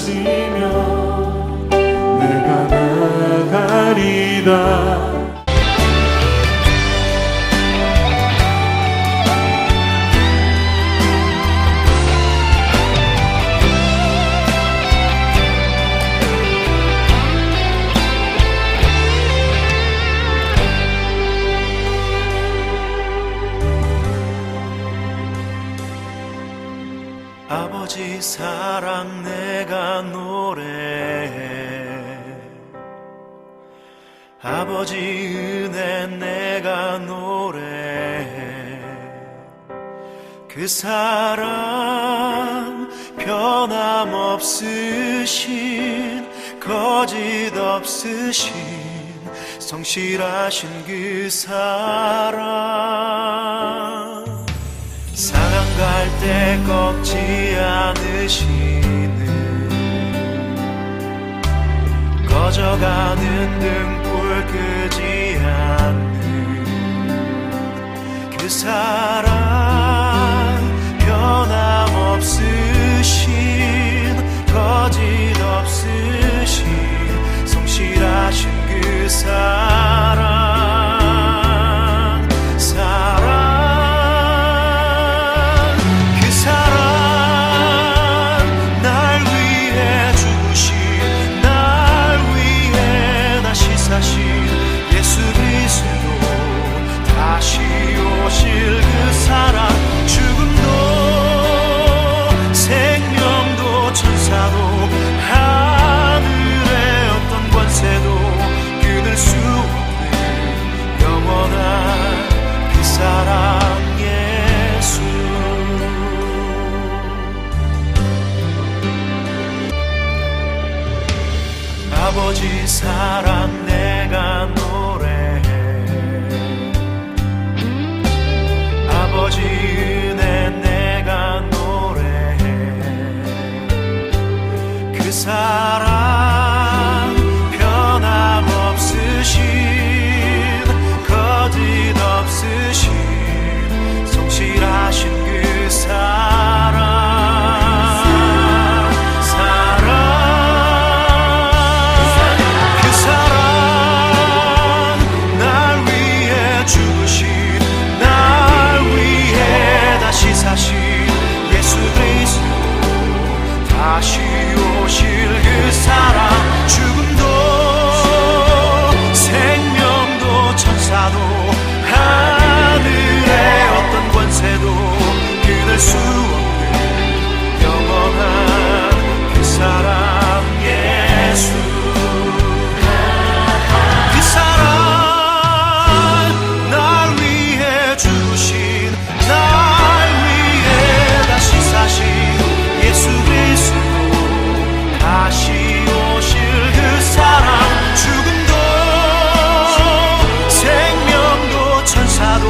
하시면 내가 나가리다. 아버지 사랑 내가 노래해, 아버지 은혜 내가 노래해. 그 사랑 변함없으신 거짓 없으신 성실하신 그 사랑, 상한 갈 때 꺾지 않으시는, 꺼져가는 등불 끄지 않는 그 사랑, 변함없으신 거짓 없으신 성실하신 그 사랑, 사랑, 예수 그리스도 다시 오실 그 사랑, 죽음도 생명도 천사도 하늘의 어떤 권세도 끊을 수 없는 영원한 그 사랑 예수. 아버지 사랑 내가 노래해, 아버지 은혜 내가 노래해. 그 사랑 변함없으신 거짓 없으신 성실하신 그 사랑, 예수 그리스도 다시 오실 그 사랑, 죽음도 생명도 천사도 하늘의 어떤 권세도 끊을 수 없는 영원한 그 사랑 예수. 그 사랑 날 위해 주신, 예수 그리스도 다시 오실 그 사랑, 죽음도 생명도 천사도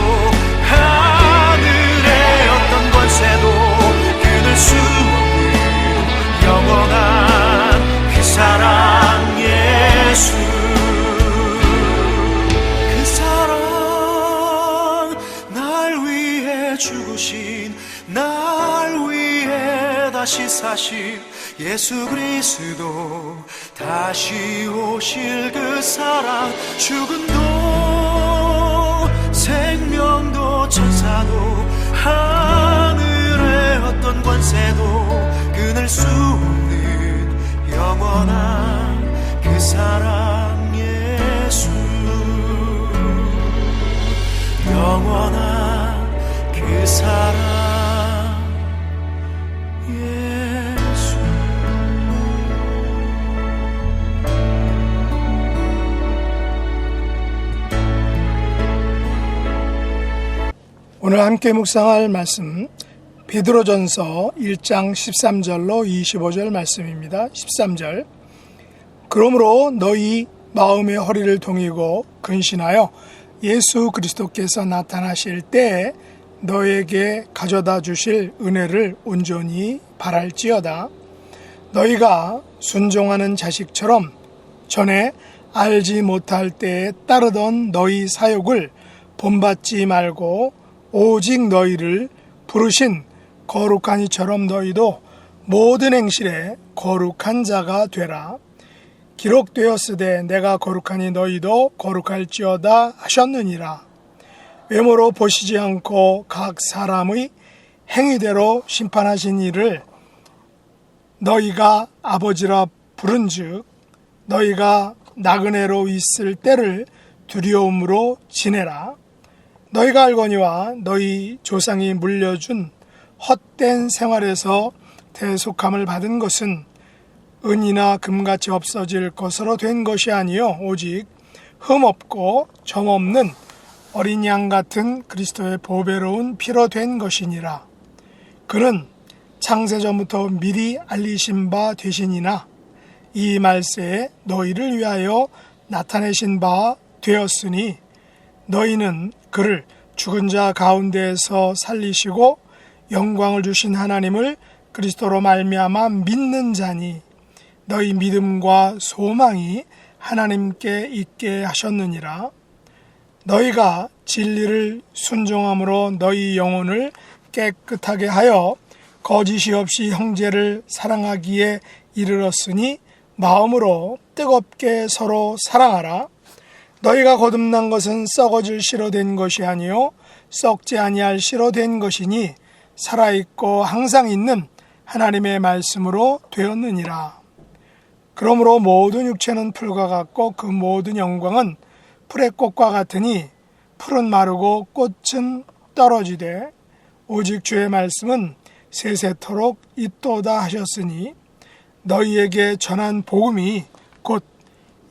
하늘의 어떤 권세도 끊을 수 없는 영원한 그 사랑 예수. 그 사랑 날 위해 죽으신, 날 위해 다시 사신 예수 그리스도 다시 오실 그 사랑, 죽음도 생명도 천사도 하늘의 어떤 권세도 끊을 수 없는 영원한 그 사랑 예수. 영원한 그 사랑 오늘 함께 묵상할 말씀 베드로전서 1장 13절로 25절 말씀입니다. 13절, 그러므로 너희 마음의 허리를 동이고 근신하여 예수 그리스도께서 나타나실 때에 너에게 가져다 주실 은혜를 온전히 바랄지어다. 너희가 순종하는 자식처럼 전에 알지 못할 때에 따르던 너희 사욕을 본받지 말고 오직 너희를 부르신 거룩한 이처럼 너희도 모든 행실에 거룩한 자가 되라. 기록되었으되 내가 거룩하니 너희도 거룩할지어다 하셨느니라. 외모로 보시지 않고 각 사람의 행위대로 심판하신 이를 너희가 아버지라 부른즉 너희가 나그네로 있을 때를 두려움으로 지내라. 너희가 알거니와 너희 조상이 물려준 헛된 생활에서 대속함을 받은 것은 은이나 금같이 없어질 것으로 된 것이 아니요 오직 흠없고 점없는 어린 양 같은 그리스도의 보배로운 피로 된 것이니라. 그는 창세전부터 미리 알리신 바 되시니나 이 말세에 너희를 위하여 나타내신 바 되었으니 너희는 그를 죽은 자 가운데에서 살리시고 영광을 주신 하나님을 그리스도로 말미암아 믿는 자니 너희 믿음과 소망이 하나님께 있게 하셨느니라. 너희가 진리를 순종함으로 너희 영혼을 깨끗하게 하여 거짓이 없이 형제를 사랑하기에 이르렀으니 마음으로 뜨겁게 서로 사랑하라. 너희가 거듭난 것은 썩어질 씨로 된 것이 아니요 썩지 아니할 씨로 된 것이니 살아있고 항상 있는 하나님의 말씀으로 되었느니라. 그러므로 모든 육체는 풀과 같고 그 모든 영광은 풀의 꽃과 같으니 풀은 마르고 꽃은 떨어지되 오직 주의 말씀은 세세토록 있도다 하셨으니 너희에게 전한 복음이 곧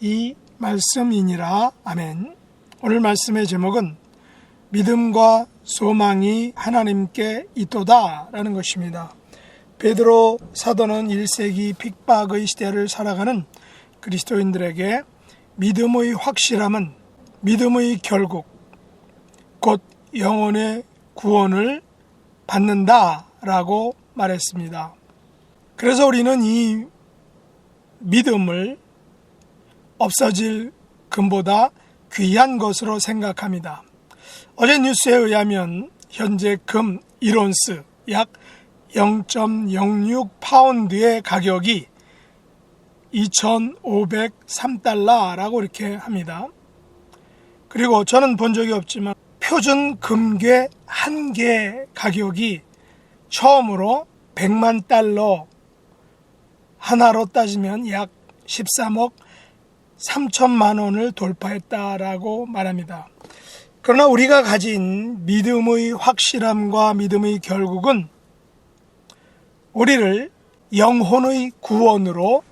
이 말씀이니라. 아멘. 오늘 말씀의 제목은 믿음과 소망이 하나님께 있도다 라는 것입니다. 베드로 사도는 1세기 핍박의 시대를 살아가는 그리스도인들에게 믿음의 확실함은 믿음의 결국 곧 영혼의 구원을 받는다라고 말했습니다. 그래서 우리는 이 믿음을 없어질 금보다 귀한 것으로 생각합니다. 어제 뉴스에 의하면 현재 금 1온스 약 0.06 파운드의 가격이 2,503달러라고 이렇게 합니다. 그리고 저는 본 적이 없지만 표준 금괴 한 개 가격이 처음으로 100만 달러 하나로 따지면 약 13억 3천만 원을 돌파했다라고 말합니다. 그러나 우리가 가진 믿음의 확실함과 믿음의 결국은 우리를 영혼의 구원으로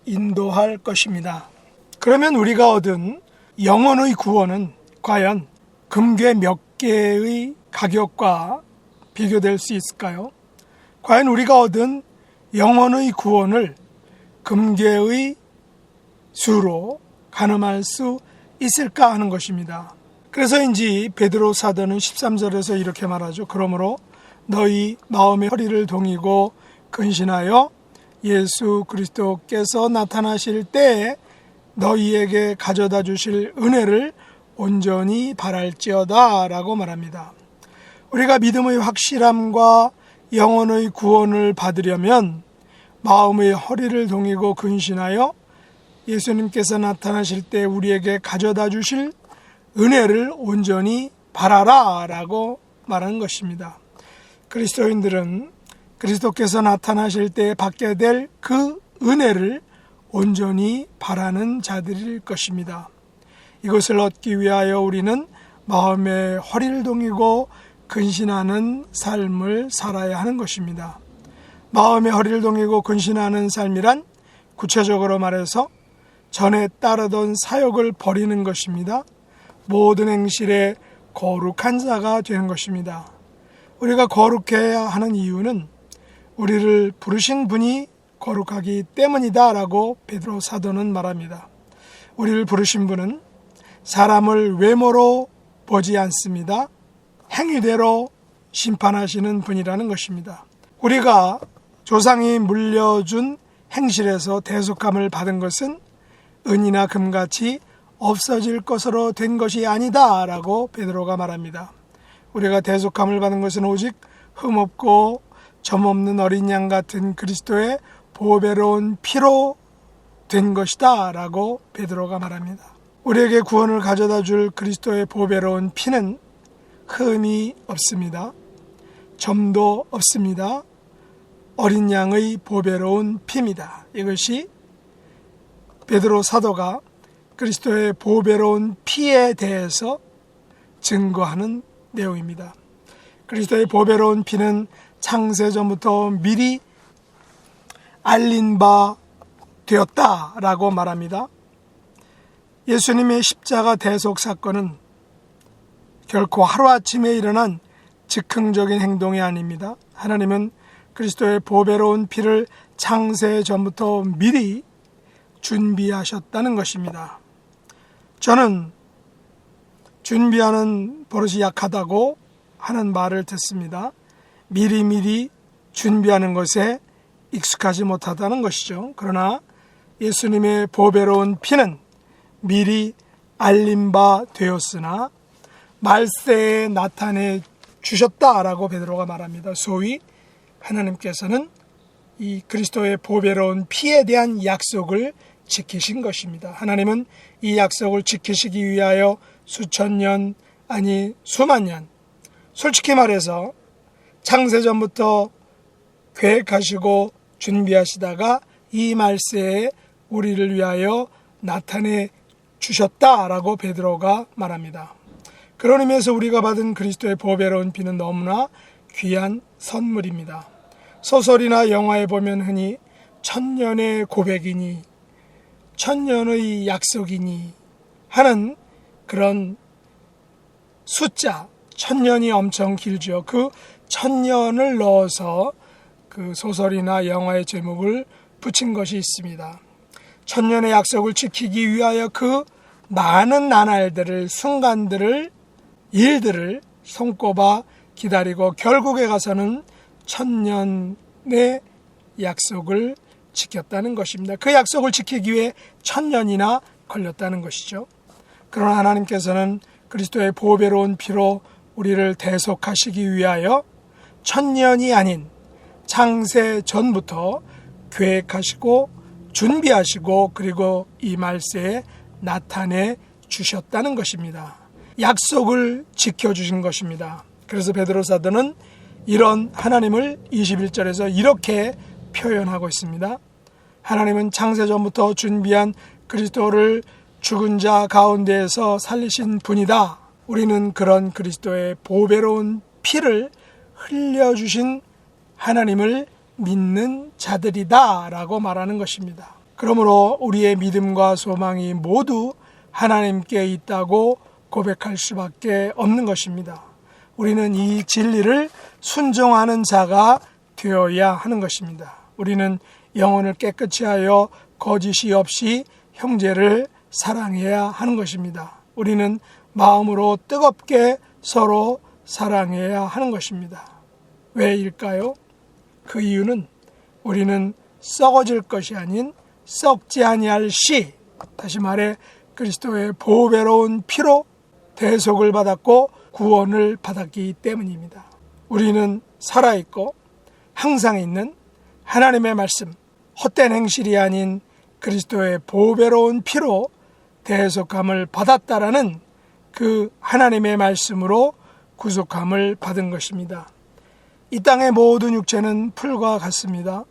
인도할 것입니다. 그러면 우리가 얻은 영혼의 구원은 과연 금괴 몇 개의 가격과 비교될 수 있을까요? 과연 우리가 얻은 영혼의 구원을 금괴의 수로 가늠할 수 있을까 하는 것입니다. 그래서인지 베드로 사도는 13절에서 이렇게 말하죠. 그러므로 너희 마음의 허리를 동이고 근신하여 예수 그리스도께서 나타나실 때에 너희에게 가져다 주실 은혜를 온전히 바랄지어다 라고 말합니다. 우리가 믿음의 확실함과 영혼의 구원을 받으려면 마음의 허리를 동이고 근신하여 예수님께서 나타나실 때 우리에게 가져다 주실 은혜를 온전히 바라라 라고 말하는 것입니다. 그리스도인들은 그리스도께서 나타나실 때 받게 될 그 은혜를 온전히 바라는 자들일 것입니다. 이것을 얻기 위하여 우리는 마음의 허리를 동이고 근신하는 삶을 살아야 하는 것입니다. 마음의 허리를 동이고 근신하는 삶이란 구체적으로 말해서 전에 따르던 사욕을 버리는 것입니다. 모든 행실에 거룩한 자가 되는 것입니다. 우리가 거룩해야 하는 이유는 우리를 부르신 분이 거룩하기 때문이다 라고 베드로 사도는 말합니다. 우리를 부르신 분은 사람을 외모로 보지 않습니다. 행위대로 심판하시는 분이라는 것입니다. 우리가 조상이 물려준 행실에서 대속함을 받은 것은 은이나 금같이 없어질 것으로 된 것이 아니다 라고 베드로가 말합니다. 우리가 대속함을 받은 것은 오직 흠없고 점없는 어린 양 같은 그리스도의 보배로운 피로 된 것이다 라고 베드로가 말합니다. 우리에게 구원을 가져다 줄 그리스도의 보배로운 피는 흠이 없습니다. 점도 없습니다. 어린 양의 보배로운 피입니다. 이것이 베드로 사도가 그리스도의 보배로운 피에 대해서 증거하는 내용입니다. 그리스도의 보배로운 피는 창세전부터 미리 알린 바 되었다라고 말합니다. 예수님의 십자가 대속 사건은 결코 하루아침에 일어난 즉흥적인 행동이 아닙니다. 하나님은 그리스도의 보배로운 피를 창세전부터 미리 준비하셨다는 것입니다. 저는 준비하는 버릇이 약하다고 하는 말을 듣습니다. 미리미리 준비하는 것에 익숙하지 못하다는 것이죠. 그러나 예수님의 보배로운 피는 미리 알림 바 되었으나 말세에 나타내 주셨다라고 베드로가 말합니다. 소위 하나님께서는 이 그리스도의 보배로운 피에 대한 약속을 지키신 것입니다. 하나님은 이 약속을 지키시기 위하여 수천 년, 아니 수만 년, 솔직히 말해서 창세전부터 계획하시고 준비하시다가 이 말세에 우리를 위하여 나타내 주셨다라고 베드로가 말합니다. 그런 의미에서 우리가 받은 그리스도의 보배로운 피는 너무나 귀한 선물입니다. 소설이나 영화에 보면 흔히 천년의 고백이니 천년의 약속이니 하는 그런 숫자, 천년이 엄청 길죠. 그 천년을 넣어서 그 소설이나 영화의 제목을 붙인 것이 있습니다. 천년의 약속을 지키기 위하여 그 많은 나날들을, 순간들을, 일들을 손꼽아 기다리고 결국에 가서는 천년의 약속을 지켰다는 것입니다. 그 약속을 지키기 위해 천년이나 걸렸다는 것이죠. 그러나 하나님께서는 그리스도의 보배로운 피로 우리를 대속하시기 위하여 천년이 아닌 창세 전부터 계획하시고 준비하시고 그리고 이 말세에 나타내 주셨다는 것입니다. 약속을 지켜주신 것입니다. 그래서 베드로 사도는 이런 하나님을 21절에서 이렇게 표현하고 있습니다. 하나님은 창세전부터 준비한 그리스도를 죽은 자 가운데에서 살리신 분이다. 우리는 그런 그리스도의 보배로운 피를 흘려주신 하나님을 믿는 자들이다 라고 말하는 것입니다. 그러므로 우리의 믿음과 소망이 모두 하나님께 있다고 고백할 수밖에 없는 것입니다. 우리는 이 진리를 순종하는 자가 되어야 하는 것입니다. 우리는 영혼을 깨끗이 하여 거짓이 없이 형제를 사랑해야 하는 것입니다. 우리는 마음으로 뜨겁게 서로 사랑해야 하는 것입니다. 왜일까요? 그 이유는 우리는 썩어질 것이 아닌 썩지 아니할 씨, 다시 말해 그리스도의 보배로운 피로 대속을 받았고 구원을 받았기 때문입니다. 우리는 살아있고 항상 있는 하나님의 말씀, 헛된 행실이 아닌 그리스도의 보배로운 피로 대속함을 받았다라는 그 하나님의 말씀으로 구속함을 받은 것입니다. 이 땅의 모든 육체는 풀과 같습니다.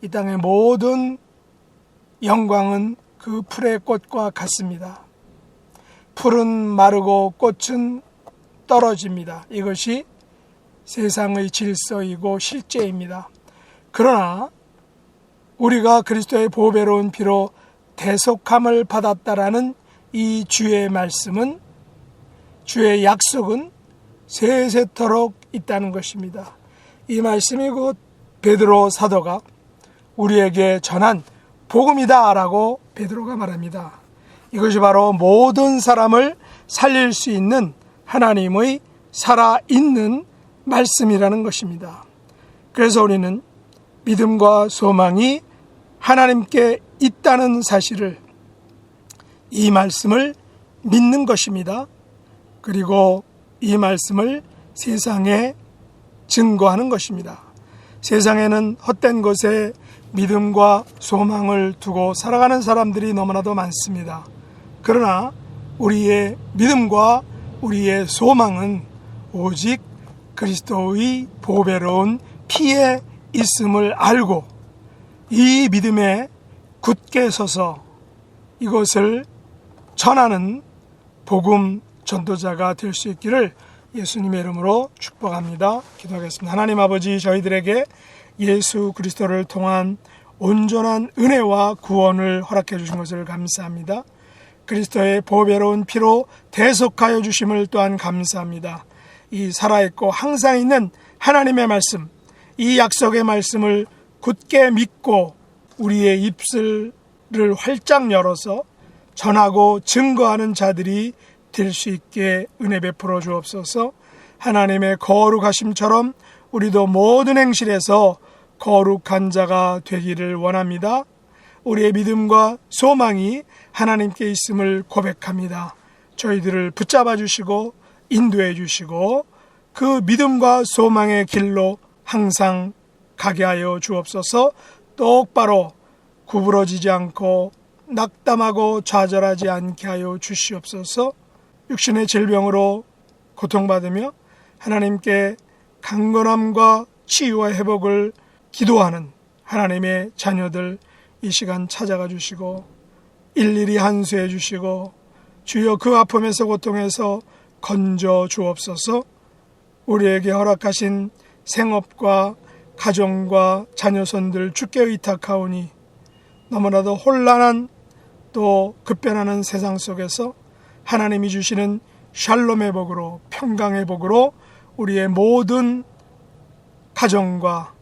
이 땅의 모든 영광은 그 풀의 꽃과 같습니다. 풀은 마르고 꽃은 떨어집니다. 이것이 세상의 질서이고 실제입니다. 그러나 우리가 그리스도의 보배로운 피로 대속함을 받았다라는 이 주의 말씀은, 주의 약속은 세세토록 있다는 것입니다. 이 말씀이 곧 베드로 사도가 우리에게 전한 복음이다라고 베드로가 말합니다. 이것이 바로 모든 사람을 살릴 수 있는 하나님의 살아있는 말씀이라는 것입니다. 그래서 우리는 믿음과 소망이 하나님께 있다는 사실을, 이 말씀을 믿는 것입니다. 그리고 이 말씀을 세상에 증거하는 것입니다. 세상에는 헛된 것에 믿음과 소망을 두고 살아가는 사람들이 너무나도 많습니다. 그러나 우리의 믿음과 우리의 소망은 오직 그리스도의 보배로운 피에 있음을 알고 이 믿음에 굳게 서서 이것을 전하는 복음 전도자가 될 수 있기를 예수님의 이름으로 축복합니다. 기도하겠습니다. 하나님 아버지, 저희들에게 예수 그리스도를 통한 온전한 은혜와 구원을 허락해 주신 것을 감사합니다. 그리스도의 보배로운 피로 대속하여 주심을 또한 감사합니다. 이 살아있고 항상 있는 하나님의 말씀, 이 약속의 말씀을 굳게 믿고 우리의 입술을 활짝 열어서 전하고 증거하는 자들이 될 수 있게 은혜 베풀어 주옵소서. 하나님의 거룩하심처럼 우리도 모든 행실에서 거룩한 자가 되기를 원합니다. 우리의 믿음과 소망이 하나님께 있음을 고백합니다. 저희들을 붙잡아 주시고 인도해 주시고 그 믿음과 소망의 길로 항상 가게 하여 주옵소서. 똑바로 구부러지지 않고 낙담하고 좌절하지 않게 하여 주시옵소서. 육신의 질병으로 고통받으며 하나님께 강건함과 치유와 회복을 기도하는 하나님의 자녀들 이 시간 찾아가 주시고 일일이 한수해 주시고 주여 그 아픔에서 고통에서 건져 주옵소서. 우리에게 허락하신 생업과 가정과 자녀손들 주께 의탁하오니 너무나도 혼란한 또 급변하는 세상 속에서 하나님이 주시는 샬롬의 복으로 평강의 복으로 우리의 모든 가정과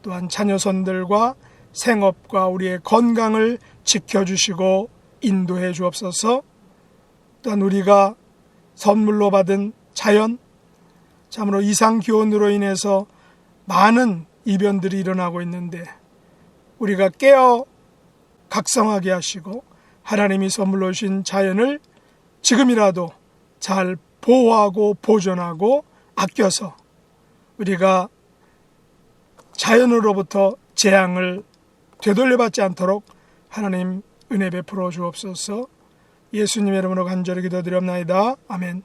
또한 자녀손들과 생업과 우리의 건강을 지켜주시고 인도해 주옵소서. 또한 우리가 선물로 받은 자연, 참으로 이상기온으로 인해서 많은 이변들이 일어나고 있는데 우리가 깨어 각성하게 하시고 하나님이 선물로 주신 자연을 지금이라도 잘 보호하고 보존하고 아껴서 우리가 자연으로부터 재앙을 되돌려받지 않도록 하나님 은혜 베풀어 주옵소서. 예수님의 이름으로 간절히 기도드렸나이다. 아멘.